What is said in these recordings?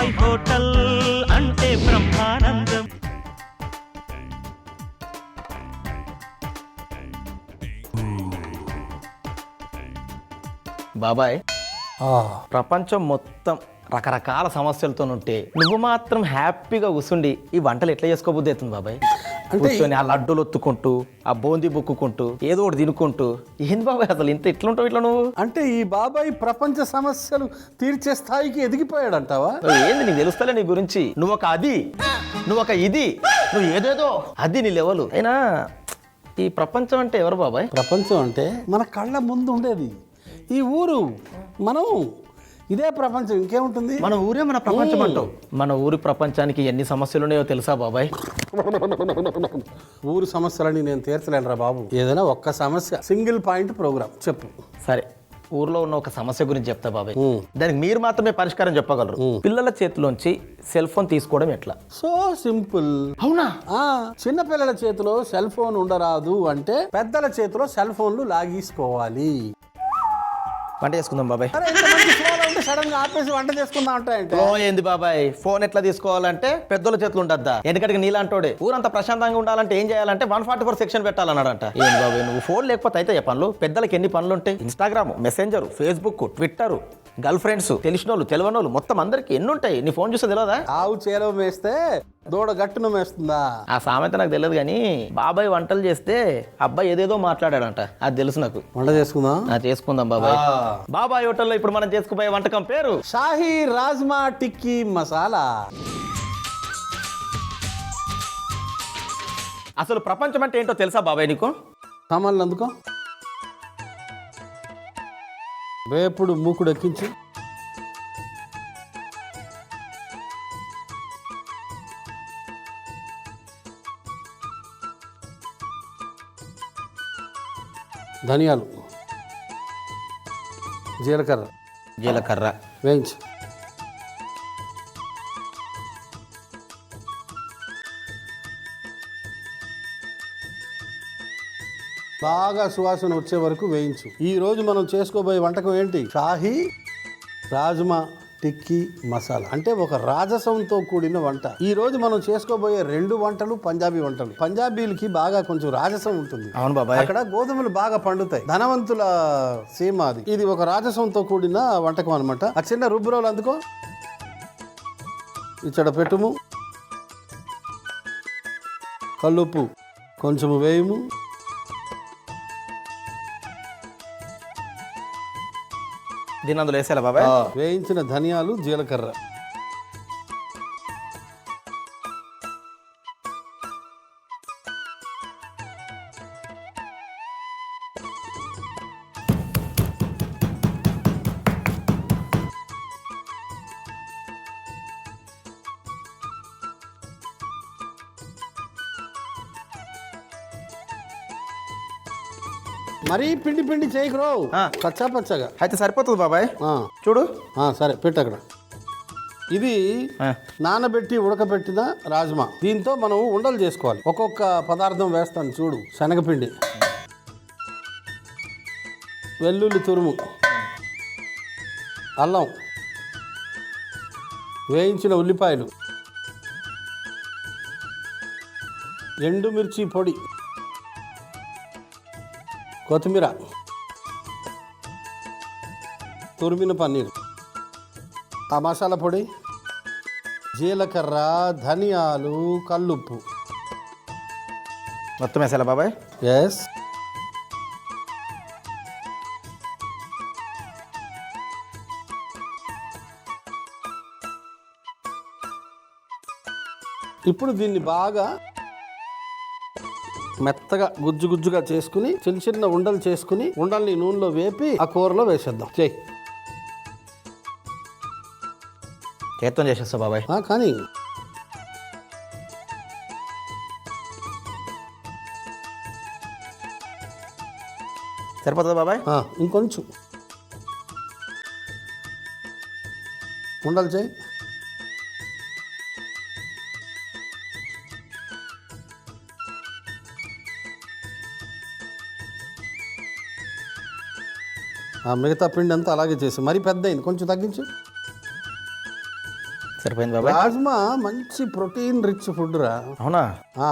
బాబాయ్ హోటల్ అంటే బ్రహ్మానందం. బాబాయ్, ప్రపంచం మొత్తం రకరకాల సమస్యలతో ఉంటే నువ్వు మాత్రం హ్యాపీగా కూర్చుండి ఈ వంటలు ఎట్లా చేసుకోబుద్ధి అవుతుంది బాబాయ్? కూర్చొని ఆ లడ్డూలు ఒత్తుకుంటూ ఆ బూందీ బుక్కుంటూ ఏదో ఒకటి తినుకుంటూ. ఏంది బాబాయ్ అసలు ఇంత ఎట్లుంటావు ఇట్లా నువ్వు? అంటే ఈ బాబాయ్ ప్రపంచ సమస్యలు తీర్చే స్థాయికి ఎదిగిపోయాడంటావా? ఏంది నీకు తెలుస్తలే నీ గురించి? నువ్వు ఒక అది, నువ్వు ఒక ఇది, నువ్వు ఏదేదో అది నీ లెవెల్. అయినా ఈ ప్రపంచం అంటే ఎవరు బాబాయ్? ప్రపంచం అంటే మన కళ్ళ ముందు ఉండేది ఈ ఊరు, మనం. ఇదే ప్రపంచం, ఇంకేముంటుంది? మన ఊరే మన ప్రపంచం అంటావు. మన ఊరి ప్రపంచానికి ఎన్ని సమస్యలు ఉన్నాయో తెలుసా బాబాయ్? ఊరు సమస్యలని నేను తీర్చలేనురా బాబు. ఏదైనా ఒక్క సమస్య, సింగిల్ పాయింట్ ప్రోగ్రామ్ చెప్పు. సరే, ఊర్లో ఉన్న ఒక సమస్య గురించి చెప్తా బాబాయ్. దానికి మీరు మాత్రమే పరిష్కారం చెప్పగలరు. పిల్లల చేతిలోంచి సెల్ ఫోన్ తీసుకోవడం ఎట్లా? So simple. అవునా? చిన్న పిల్లల చేతిలో సెల్ ఫోన్ ఉండరాదు అంటే పెద్దల చేతిలో సెల్ ఫోన్లు లాగీసుకోవాలి. వంట చేసుకుందాం బాబాయ్. సడన్ గా ఆపేసి వంట చేసుకుందాం అంటే ఏంది బాబాయ్? ఫోన్ ఎట్లా తీసుకోవాలంటే పెద్దల చేతులు ఉండద్దా? ఎందుకంటే నీలాంటోడే ఊరంతా ప్రశాంతంగా ఉండాలంటే ఏం చేయాలంటే 144 సెక్షన్ పెట్టాలన్నాడంట. ఏం బాబాయ్ నువ్వు ఫోన్ లేకపోతే అయితే పనులు? పెద్దలకి ఎన్ని పనులు ఉంటాయి? Instagram, messenger, Facebook, Twitter, girl friends, తెలిసిన వాళ్ళు తెలియని వాళ్ళు మొత్తం అందరికి ఎన్ని ఉంటాయి. నీ ఫోన్ చూస్తే తెలియదా? ఆవు చేలో మేస్తే దూడ గట్టును మేస్తుందా? ఆ సామెత నాకు తెలియదు కానీ బాబాయ్ వంటలు చేస్తే అబ్బాయి ఏదేదో మాట్లాడాడంట, అది తెలుసు నాకు. వంట చేసుకుందాం. చేసుకుందాం బాబాయ్. బాబాయ్ హోటల్లో ఇప్పుడు మనం చేసుకుపోయే వంటకం పేరు షాహీ రాజ్మా టిక్కీ మసాలా. అసలు ప్రపంచం అంటే ఏంటో తెలుసా బాబాయ్ నీకు? సామాన్లు అందుకో, వేపుడు మూకుడు ఎక్కించి ధనియాలు, జీలకర్ర వేయించి బాగా సువాసన వచ్చే వరకు వేయించు. ఈ రోజు మనం చేసుకోబోయే వంటకం ఏంటి? షాహీ రాజ్మా టిక్కీ మసాలా. అంటే ఒక రాజసంతో కూడిన వంట. ఈ రోజు మనం చేసుకోబోయే 2 వంటలు పంజాబీ వంటలు. పంజాబీలకి బాగా కొంచెం రాజసం ఉంటుంది. అవును బాబాయ్. అక్కడ గోధుమలు బాగా పండుతాయి, ధనవంతుల సీమ అది. ఇది ఒక రాజసంతో కూడిన వంటకం అనమాట. ఆ చిన్న రుబ్బురోలు అందుకో, ఇచ్చట పెట్టుము, కల్లుప్పు కొంచెము వేయము, దీని అందులో వేసేలా బాబాయ్? వేయించిన ధనియాలు, జీలకర్ర, మరీ పిండి పిండి చేయకురో, కచ్చా పచ్చగా అయితే సరిపోతుంది బాబాయ్. చూడు. సరే పెట్టు అక్కడ. ఇది నానబెట్టి ఉడకబెట్టిన రాజ్మా. దీంతో మనం ఉండలు చేసుకోవాలి. ఒక్కొక్క పదార్థం వేస్తాను చూడు. శనగపిండి, వెల్లుల్లి తురుము, అల్లం, వేయించిన ఉల్లిపాయలు, ఎండుమిర్చి పొడి, కొత్తిమీర, తురిమిన పన్నీర్, ఆ మసాలా పొడి, జీలకర్ర, ధనియాలు, కల్లుప్పు మొత్తం వేసేలా బాబాయ్? ఎస్. ఇప్పుడు దీన్ని బాగా మెత్తగా గుజ్జు గుజ్జుగా చేసుకుని చిన్న చిన్న ఉండలు చేసుకుని ఉండల్ని నూనెలో వేపి ఆ కూరలో వేసేద్దాం. చెయ్యి. చేత్తో చేసేస్తా బాబాయ్. కానీ సరిపోతుందా బాబాయ్? ఇంకొంచెం ఉండలు చేయి. మిగతా పిండి అంతా అలాగే చేసి, మరీ పెద్ద అయింది, కొంచెం తగ్గించు. సరిపోయింది బాబాయ్. రాజ్మా మంచి ప్రోటీన్ రిచ్ ఫుడ్ రా. అవునా?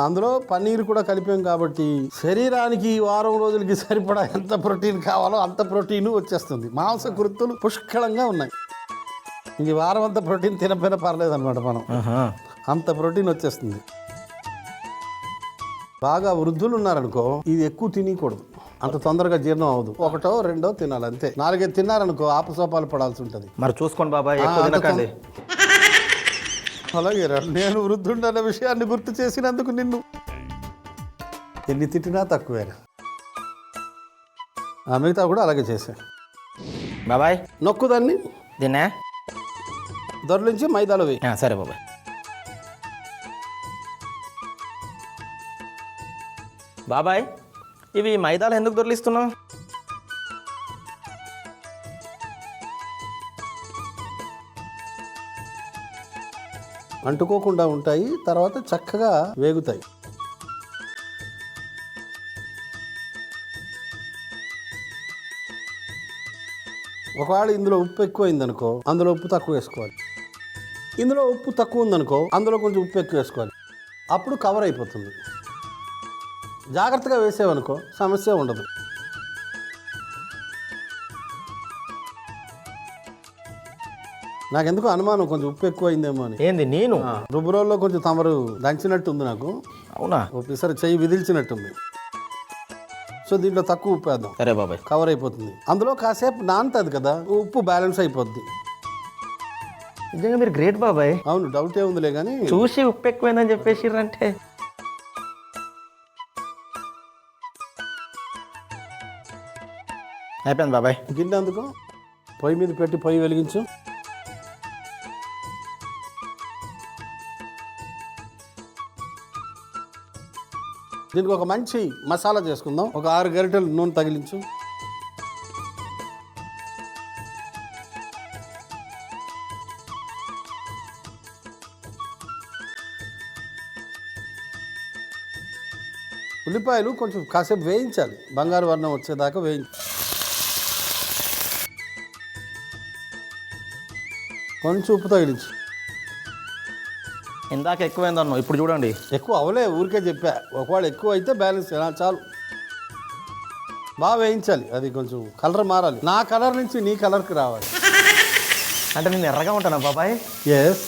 అందులో పన్నీర్ కూడా కలిపాం కాబట్టి శరీరానికి ఈ వారం రోజులకి సరిపడా ఎంత ప్రోటీన్ కావాలో అంత ప్రోటీన్ వచ్చేస్తుంది. మాంసకృత్తులు పుష్కలంగా ఉన్నాయి. ఇంక వారం అంతా ప్రోటీన్ తినపోయినా పర్లేదు అనమాట. మనం అంత ప్రోటీన్ వచ్చేస్తుంది. బాగా వృద్ధులు ఉన్నారనుకో ఇది ఎక్కువ తినకూడదు, అంత తొందరగా జీర్ణం అవ్వదు. 1 2 తినాలి అంతే. 4 తిన్నారనుకో ఆపసోపాలు పడాల్సి ఉంటుంది. మరి చూసుకోండి బాబాయ్, ఎక్కువ తినకండి. అలాగే నేను వృద్ధుండన్న విషయాన్ని గుర్తు చేసినందుకు నిన్ను ఎన్ని తిట్టినా తక్కువేరా. మిగతా కూడా అలాగే చేశా బాబాయ్. నొక్కుదాన్ని దీన్నే దొరలించి మైదాలో వేయి. సరే బాబాయ్. బాబాయ్ ఇవి మైదాలు ఎందుకు దొరికిస్తున్నావు? అంటుకోకుండా ఉంటాయి, తర్వాత చక్కగా వేగుతాయి. ఒకవేళ ఇందులో ఉప్పు ఎక్కువైందనుకో అందులో ఉప్పు తక్కువ వేసుకోవాలి. ఇందులో ఉప్పు తక్కువ ఉందనుకో అందులో కొంచెం ఉప్పు ఎక్కువ వేసుకోవాలి. అప్పుడు కవర్ అయిపోతుంది. జాగ్రత్తగా వేసేవనుకో సమస్య ఉండదు. నాకెందుకు అనుమానం కొంచెం ఉప్పు ఎక్కువ అయిందేమో అని. ఏంది నేను రుబ్బురోల్లో కొంచెం తమరు దంచినట్టుంది నాకు. అవునా? ఒకసారి చెయ్యి విదిల్చినట్టుంది. సో దీంట్లో తక్కువ ఉప్పు వేద్దాం. సరే బాబాయ్. కవర్ అయిపోతుంది. అందులో కాసేపు నానుతుంది కదా, ఉప్పు బ్యాలెన్స్ అయిపోద్ది. నిజంగా మీరు గ్రేట్ బాబాయ్. అవును, డౌట్ ఏ ఉందిలే కానీ చూసి ఉప్పు ఎక్కువైందని చెప్పేసిర్రంటే. అయిపోయింది బాబాయ్. గిన్నె అందుకో పొయ్యి మీద పెట్టి పొయ్యి వెలిగించు. దీనికి ఒక మంచి మసాలా చేసుకుందాం. ఒక 6 గరిటెలు నూనె తగిలించు. ఉల్లిపాయలు కొంచెం కాసేపు వేయించాలి, బంగారు వర్ణం వచ్చేదాకా వేయించు. కొంచెం ఉప్పు తగిలించు. ఇందాక ఎక్కువైందన్నావు, ఇప్పుడు చూడండి. ఎక్కువ అవలే, ఊరికే చెప్పా. ఒకవేళ ఎక్కువ అయితే బ్యాలెన్స్ చాలు. బాగా వేయించాలి, అది కొంచెం కలర్ మారాలి. నా కలర్ నుంచి నీ కలర్కి రావాలి. అంటే నేను ఎర్రగా ఉంటానా బాబాయ్? ఎస్.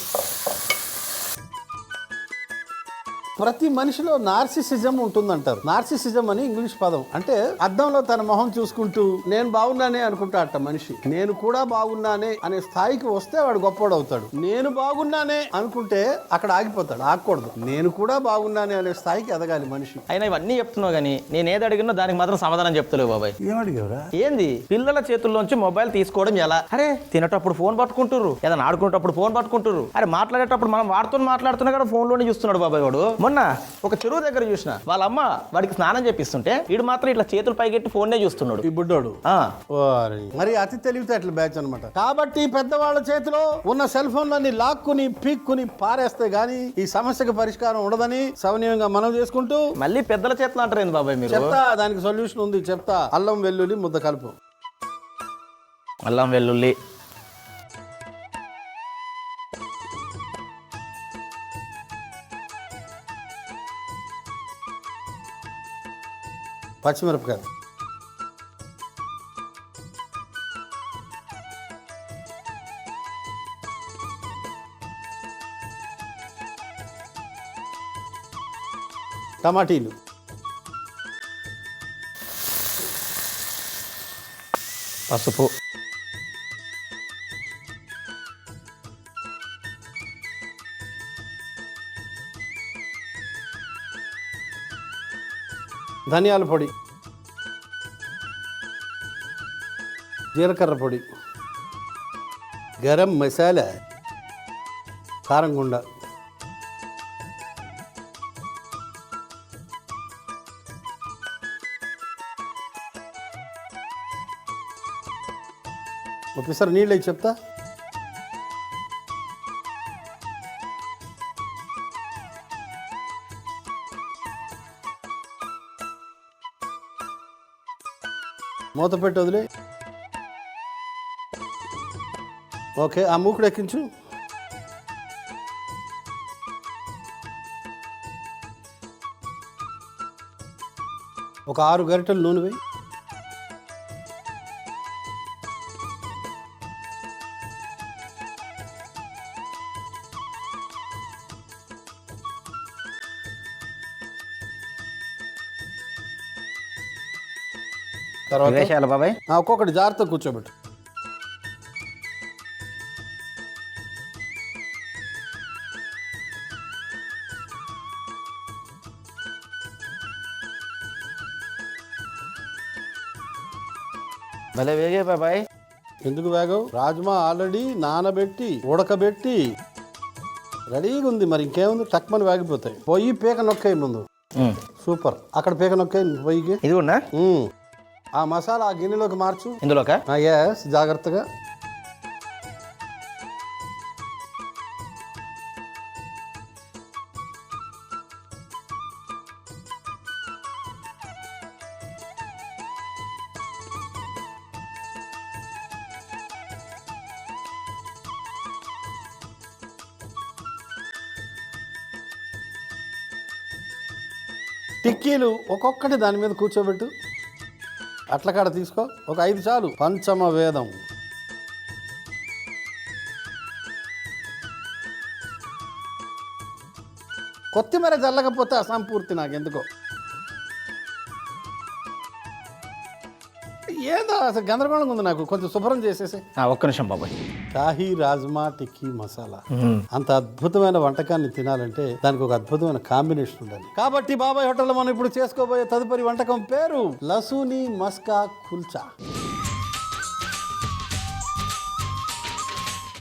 ప్రతి మనిషిలో నార్సిసిజం ఉంటుందంటారు. నార్సిసిజం అని ఇంగ్లీష్ పదం. అంటే అద్దంలో తన మొహం చూసుకుంటూ నేను బాగున్నానే అనుకుంటా అట్ట మనిషి. నేను కూడా బాగున్నానే అనే స్థాయికి వస్తే వాడు గొప్పవాడు అవుతాడు. నేను బాగున్నానే అనుకుంటే అక్కడ ఆగిపోతాడు. ఆగకూడదు. నేను కూడా బాగున్నానే అనే స్థాయికి ఎదగాలి మనిషి. అయినా ఇవన్నీ చెప్తున్నావు కానీ నేను ఏది అడిగినా దానికి మాత్రం సమాధానం చెప్తలేవు బాబాయ్. ఏమడిగావురా? ఏంది పిల్లల చేతుల్లోంచి మొబైల్ తీసుకోవడం ఎలా? అరే తినేటప్పుడు ఫోన్ పట్టుకుంటారు, ఏదైనా ఆడుకునేటప్పుడు ఫోన్ పట్టుకుంటారు. అరే మాట్లాడేటప్పుడు మనం వాడుతూ మాట్లాడుతున్నా కూడా ఫోన్లోనే చూస్తున్నాడు బాబాయ్ వాడు. మొన్న ఒక చెరువు దగ్గర చూసిన వాళ్ళ అమ్మ వాడికి స్నానం చేపిస్తుంటే వీడు మాత్రం ఇట్లా చేతులు పైకెట్టి ఫోన్నే చూస్తున్నాడు ఈ బుడ్డోడు. మరి అతి తెలివితేటల బ్యాచ్ అనమాట. కాబట్టి పెద్దవాళ్ళ చేతిలో ఉన్న సెల్ ఫోన్లన్నీ లాక్కుని పీక్కుని పారేస్తే గానీ ఈ సమస్యకు పరిష్కారం ఉండదని సవనీయంగా మనం చేసుకుంటూ మళ్ళీ పెద్దల చేతులు అంటారు ఏంది బాబాయ్ మీరు? చెప్తా, దానికి సొల్యూషన్ ఉంది చెప్తా. అల్లం వెల్లుల్లి ముద్ద కలుపు. అల్లం వెల్లుల్లి, పచ్చిమిరపకాయలు, టమాటీలు, పసుపు, ధనియాల పొడి, జీలకర్ర పొడి, గరం మసాలా, కారం గుండ, ఒకసారి నీళ్ళు అయి చెప్తా. మూత పెట్టి వదిలే. ఓకే, ఆ మూకుడు ఎక్కించు. ఒక 6 గరిటెలు నూనె వేయి. తర్వాత వేసేయాలి బాబాయ్. ఒక్కొక్కటి జాగ్రత్తగా కూర్చోబెట్టు. భలే వేగే బాబాయ్. ఎందుకు వేగవు? రాజ్మా ఆల్రెడీ నానబెట్టి ఉడకబెట్టి రెడీగా ఉంది. మరి ఇంకేముంది, టక్మని వేగిపోతాయి. పొయ్యి పీక నొక్కాయి ముందు. సూపర్. అక్కడ పీక నొక్కాయి పొయ్యికి. ఇది ఉన్నా ఆ మసాలా ఆ గిన్నెలోకి మార్చు. ఇందులోక ఎస్, జాగ్రత్తగా. టిక్కీలు ఒక్కొక్కటి దాని మీద కూర్చోబెట్టు. అట్ల కాడ తీసుకో. ఒక 5 చాలు. పంచమ వేదం. కొత్తిమీర చల్లకపోతే అసంపూర్తి నాకెందుకో. ఏదో అసలు గందరగోళంగా ఉంది నాకు. కొంచెం శుభ్రం చేసేసి. ఒక్క నిమిషం బాబాయ్. షాహీ రాజ్మా టిక్కీ మసాలా. అంత అద్భుతమైన వంటకాన్ని తినాలంటే దానికి ఒక అద్భుతమైన కాంబినేషన్ ఉండాలి. కాబట్టి బాబాయ్ హోటల్లో మనం ఇప్పుడు చేసుకోబోయే తదుపరి వంటకం పేరు లసూని మస్కా కుల్చా.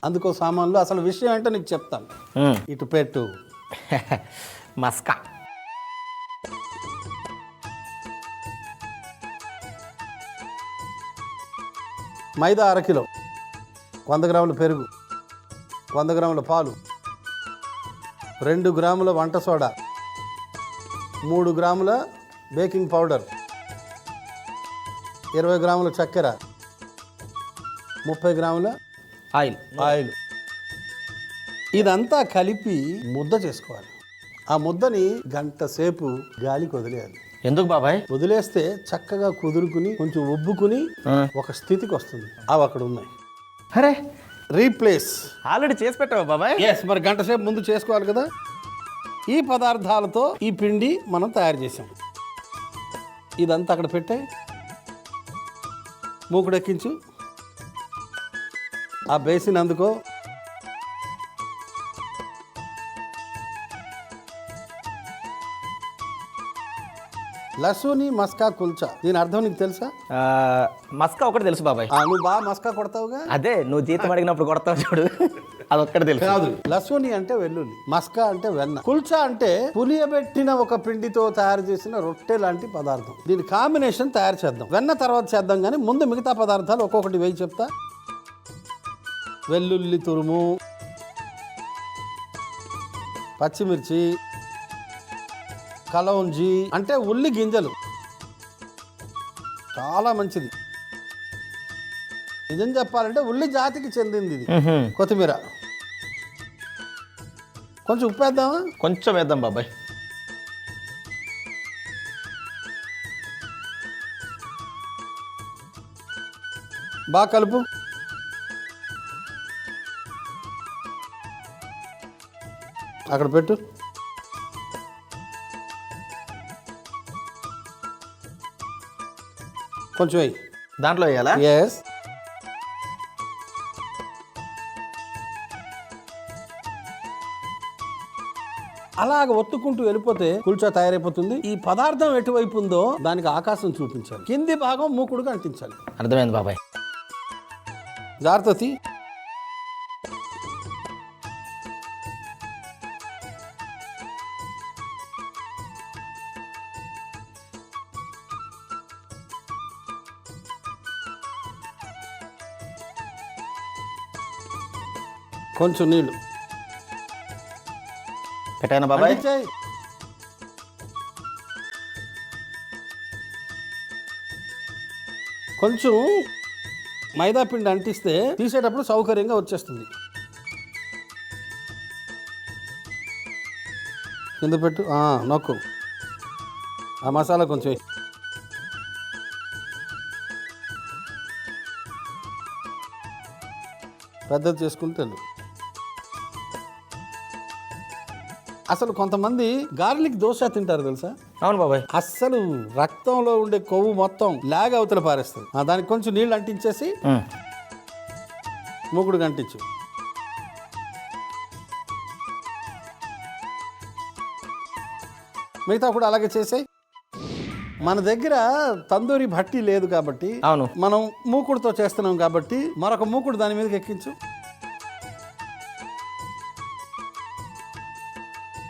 అందుకో సామాన్లు. అసలు విషయం ఏంటో నీకు చెప్తాను. ఇటు పెట్టు. మస్కా, మైదా 1/2 కిలో, 100 గ్రాముల పెరుగు, 100 గ్రాముల పాలు, 2 గ్రాముల వంట సోడా, 3 గ్రాముల బేకింగ్ పౌడర్, 20 గ్రాముల చక్కెర, 30 గ్రాముల ఆయిల్. ఇదంతా కలిపి ముద్ద చేసుకోవాలి. ఆ ముద్దని 1 గంట సేపు గాలికి వదిలేయాలి. ఎందుకు బాబాయ్? వదిలేస్తే చక్కగా కుదురుకుని కొంచెం ఉబ్బుకుని ఒక స్థితికి వస్తుంది. అవి అక్కడ ఉన్నాయి. అరే, రీప్లేస్ ఆల్రెడీ చేసి పెట్టావా బాబాయ్? ఎస్, మరి 1 గంట సేపు ముందు చేసుకోవాలి కదా. ఈ పదార్థాలతో ఈ పిండి మనం తయారు చేసాం. ఇదంతా అక్కడ పెట్టే, మూకుడెక్కించు. ఆ బేసిన్ అందుకో. లసూని మస్కా కుల్చా. దీని అర్థం నీకు తెలుసా? మస్కా ఒకటి తెలుసు బాబాయ్. నువ్వు బాగా మస్కా కొడతావుగా. అదే నువ్వు జీతం అడిగినప్పుడు కొడతావు చూడు, అదొక్కటి తెలుసు. కాదు, లసూని అంటే వెల్లుల్లి, మస్కా అంటే వెన్న, కుల్చా అంటే పులియబెట్టిన ఒక పిండితో తయారు చేసిన రొట్టె లాంటి పదార్థం. దీని కాంబినేషన్ తయారు చేద్దాం. వెన్న తర్వాత చేద్దాం, కానీ ముందు మిగతా పదార్థాలు ఒక్కొక్కటి వేయి చెప్తా. వెల్లుల్లి తురుము, పచ్చిమిర్చి, కలౌంజి అంటే ఉల్లి గింజలు, చాలా మంచిది. నిజం చెప్పాలంటే ఉల్లి జాతికి చెందింది ఇది. కొత్తిమీర, కొంచెం ఉప్పు వేద్దామా? కొంచెం వేద్దాం బాబాయ్. బాగా కలుపు. అక్కడ పెట్టు. కొంచెం వేయి. దాంట్లో వేయాలా? ఎస్. అలాగ ఒత్తుకుంటూ వెళ్ళిపోతే కుల్చా తయారైపోతుంది. ఈ పదార్థం ఎటువైపు ఉందో దానికి ఆకాశం చూపించాలి. కింది భాగం మూకుడుగా అంటించాలి. అర్థమైంది బాబాయ్. జాగ్రత్త. కొంచెం నీళ్ళు పెట్టాను బాబాయ్. అంటించేయ్. కొంచెం మైదా పిండి అంటిస్తే తీసేటప్పుడు సౌకర్యంగా వచ్చేస్తుంది. కింద పెట్టు. నొక్కు. ఆ మసాలా కొంచెం పెద్దది చేసుకుంటే వెళ్ళు. అసలు కొంతమంది గార్లిక్ దోశ తింటారు తెలుసా? అవును బాబాయ్. అస్సలు రక్తంలో ఉండే కొవ్వు మొత్తం లాగ్ అవతల పారేస్తుంది. దానికి కొంచెం నీళ్ళు అంటించేసి మూకుడు అంటించు. మిగతా కూడా అలాగే చేసాయి. మన దగ్గర తందూరి భట్టి లేదు కాబట్టి, అవును, మనం మూకుడుతో చేస్తున్నాం కాబట్టి మరొక మూకుడు దాని మీదకి ఎక్కించు.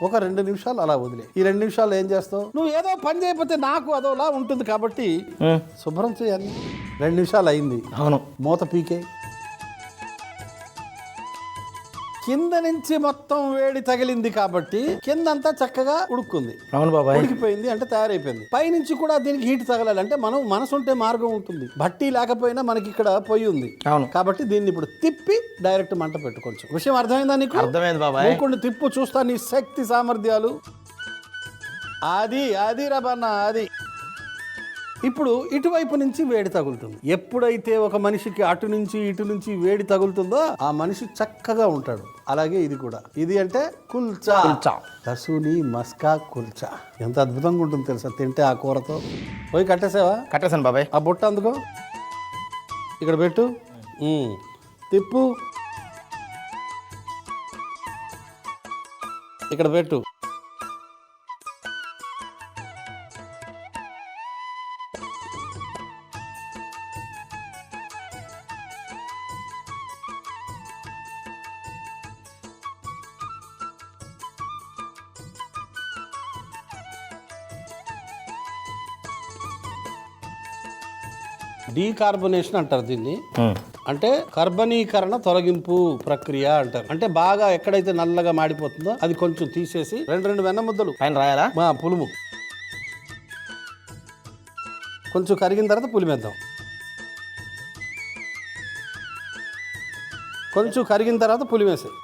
ఒక 2 నిమిషాలు అలా వదిలే. ఈ 2 నిమిషాలు ఏం చేస్తావు? నువ్వు ఏదో పని చేయకపోతే నాకు అదోలా ఉంటుంది కాబట్టి శుభ్రం చేయాలి. 2 నిమిషాలు అయింది. అవును, మూత పీకే. కింద నుంచి మొత్తం వేడి తగిలింది కాబట్టి కిందంతా చక్కగా ఉడుక్కుంది. అవును బాబాయ్. ఉడికిపోయింది అంటే తయారైపోయింది. పైనుంచి కూడా దీనికి హీట్ తగలాలి అంటే మనం మనసు ఉంటే మార్గం ఉంటుంది. భట్టి లేకపోయినా మనకి ఇక్కడ పొయ్యి ఉంది. అవును, కాబట్టి దీన్ని ఇప్పుడు తిప్పి డైరెక్ట్ మంట పెట్టుకోవచ్చు. విషయం అర్థమైందా నీకు? అర్థమైంది బాబాయ్. మూకుడిని తిప్పు, చూస్తా నీ శక్తి సామర్థ్యాలు. అది రబన్న అది. ఇప్పుడు ఇటువైపు నుంచి వేడి తగులుతుంది. ఎప్పుడైతే ఒక మనిషికి అటు నుంచి ఇటు నుంచి వేడి తగులుతుందో ఆ మనిషి చక్కగా ఉంటాడు. అలాగే ఇది కూడా. ఇది అంటే కుల్చా. లసూని మస్కా కుల్చా. ఎంత అద్భుతంగా ఉంటుంది తెలుసా తింటే ఆ కూరతో. పోయి కట్టేసావా? కట్టేసాను బాబాయ్. ఆ బుట్ట అందుకో, ఇక్కడ పెట్టు, తిప్పు, ఇక్కడ పెట్టు. డీకార్బొనేషన్ అంటారు దీన్ని. అంటే కర్బనీకరణ తొలగింపు ప్రక్రియ అంటారు. అంటే బాగా ఎక్కడైతే నల్లగా మాడిపోతుందో అది కొంచెం తీసేసి 2 వెన్న ముద్దలు పైన రాయాలా? పులుము కొంచెం కరిగిన తర్వాత పులిమేద్దాం. కొంచెం కరిగిన తర్వాత పులిమేసాయి.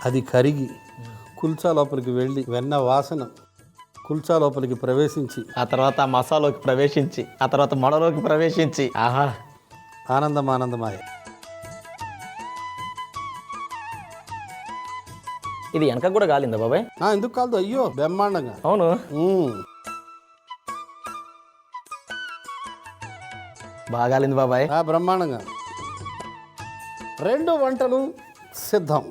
అది కరిగి కుల్చా లోపలికి వెళ్ళి వెన్న వాసన కుల్చా లోపలికి ప్రవేశించి ఆ తర్వాత మసాలోకి ప్రవేశించి ఆ తర్వాత మొడలోకి ప్రవేశించి ఆహా ఆనందమాయ. ఇది వెనక కూడా కాలిందా బాబాయ్? ఎందుకు కాదు? అయ్యో బ్రహ్మాండంగా. అవును, బాగా కాలింది బాబాయ్. బ్రహ్మాండంగా. 2 వంటలు సిద్ధం.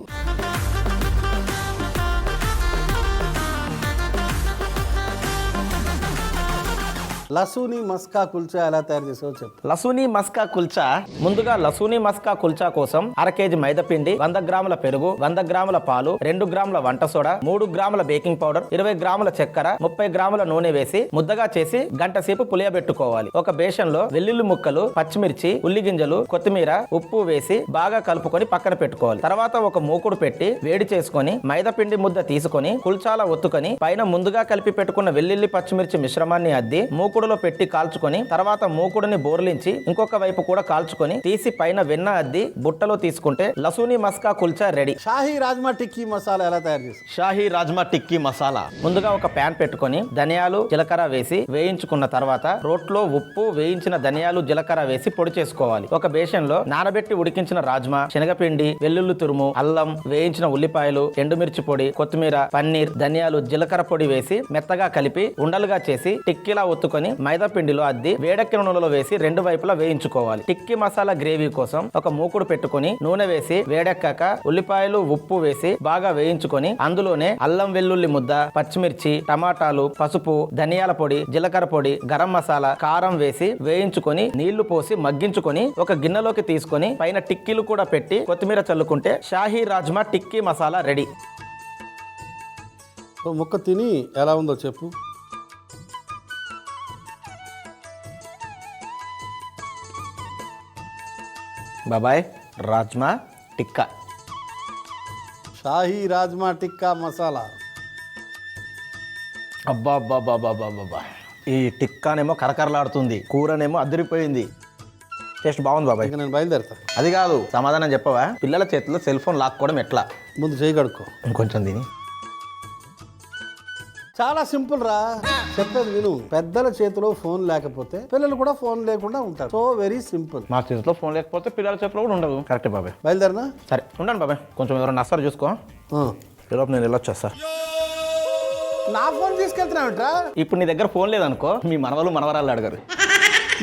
లసూని మస్కా కుల్చా ఎలా తయారు చేసావో చెప్పు. లసూని మస్కా కుల్చా. ముందుగా లసూని మస్కా కుల్చా కోసం 1/2 కేజీ మైదా పిండి, 100 గ్రాముల పెరుగు, 100 గ్రాముల పాలు, 2 గ్రాముల వంట సోడా, 3 గ్రాముల బేకింగ్ పౌడర్, 20 గ్రాముల చక్కెర, 30 గ్రాముల నూనె వేసి ముద్దగా చేసి గంట సేపు పులియబెట్టుకోవాలి. ఒక బేషన్ లో వెల్లుల్లి ముక్కలు, పచ్చిమిర్చి, ఉల్లి గింజలు, కొత్తిమీర, ఉప్పు వేసి బాగా కలుపుకొని పక్కన పెట్టుకోవాలి. తర్వాత ఒక మూకుడు పెట్టి వేడి చేసుకొని మైదా పిండి ముద్ద తీసుకొని కుల్చాల ఒత్తుకొని పైన ముందుగా కలిపి పెట్టుకున్న వెల్లుల్లి పచ్చిమిర్చి మిశ్రమాన్ని అద్ది మూకుడులో పెట్టి కాల్చుకొని తర్వాత మూకుడుని బోర్లించి ఇంకొక వైపు కూడా కాల్చుకొని తీసి పైన వెన్న అద్ది బుట్టలో తీసుకుంటే లసూని మస్కా కుల్చా రెడీ. షాహీ రాజ్మా టిక్కీ మసాలా ఎలా తయారు చేస్తారు? షాహీ రాజ్మా టిక్కీ మసాలా. ముందుగా ఒక ప్యాన్ పెట్టుకొని ధనియాలు, జీలకర్ర వేసి వేయించుకున్న తర్వాత రోట్లో ఉప్పు, వేయించిన ధనియాలు, జీలకర్ర వేసి పొడి చేసుకోవాలి. ఒక బేషన్ లో నానబెట్టి ఉడికించిన రాజ్మా, శనగపిండి, వెల్లుల్లి తురుము, అల్లం, వేయించిన ఉల్లిపాయలు, ఎండుమిర్చి పొడి, కొత్తిమీర, పన్నీర్, ధనియాలు, జీలకర్ర పొడి వేసి మెత్తగా కలిపి ఉండలుగా చేసి టిక్కీలా ఒత్తుకొని మైదా పిండిలో అద్ది వేడెక్కిన నూనెలో వేసి 2 వైపులా వేయించుకోవాలి. టిక్కీ మసాలా గ్రేవీ కోసం ఒక మూకుడు పెట్టుకుని నూనె వేసి వేడెక్కాక ఉల్లిపాయలు, ఉప్పు వేసి బాగా వేయించుకొని అందులోనే అల్లం వెల్లుల్లి ముద్ద, పచ్చిమిర్చి, టమాటాలు, పసుపు, ధనియాల పొడి, జీలకర్ర పొడి, గరం మసాలా, కారం వేసి వేయించుకొని నీళ్లు పోసి మగ్గించుకొని ఒక గిన్నెలోకి తీసుకొని పైన టిక్కీలు కూడా పెట్టి కొత్తిమీర చల్లుకుంటే షాహీ రాజ్మా టిక్కీ మసాలా రెడీ. ముక్క తిని ఎలా ఉందో చెప్పు. బాబాయ్, రాజ్మా టిక్కా, షాహీ రాజ్మా టిక్కా మసాలా. అబ్బా అబ్బా అబ్బా అబ్బా అబ్బా. ఈ టిక్కానేమో కరకరలాడుతుంది, కూరనేమో అదిరిపోయింది. టేస్ట్ బాగుంది బాబాయ్. నేను బయలుదేరుతా. అది కాదు, సమాధానం చెప్పవా? పిల్లల చేతిలో సెల్ ఫోన్ లాక్కోవడం ఎట్లా? ముందు చేయి కడుక్కో. ఇంకొంచెం తిని. చాలా సింపుల్ రా, చెప్పేది విను. పెద్దల చేతిలో ఫోన్ లేకపోతే పిల్లలు కూడా ఫోన్ లేకుండా ఉంటారు. So very simple. మా చేతిలో ఫోన్ లేకపోతే పిల్లల చేతిలో కూడా ఉండదు. కరెక్ట్ బాబాయ్. బయలుదేరినా? సరే ఉండండి బాబాయ్, కొంచెం ఎవరైనా నస్తారు చూసుకో. ఈలోపు నేను వెళ్ళొచ్చేస్తా. నా ఫోన్ తీసుకెళ్తున్నావుట్రా? ఇప్పుడు నీ దగ్గర ఫోన్ లేదనుకో, మీ మనవలు మనవరాళ్ళు అడగరు.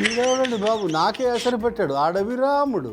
ఇదేవాడండి బాబు, నాకే ఎసరు పెట్టాడు ఆడవిరాముడు.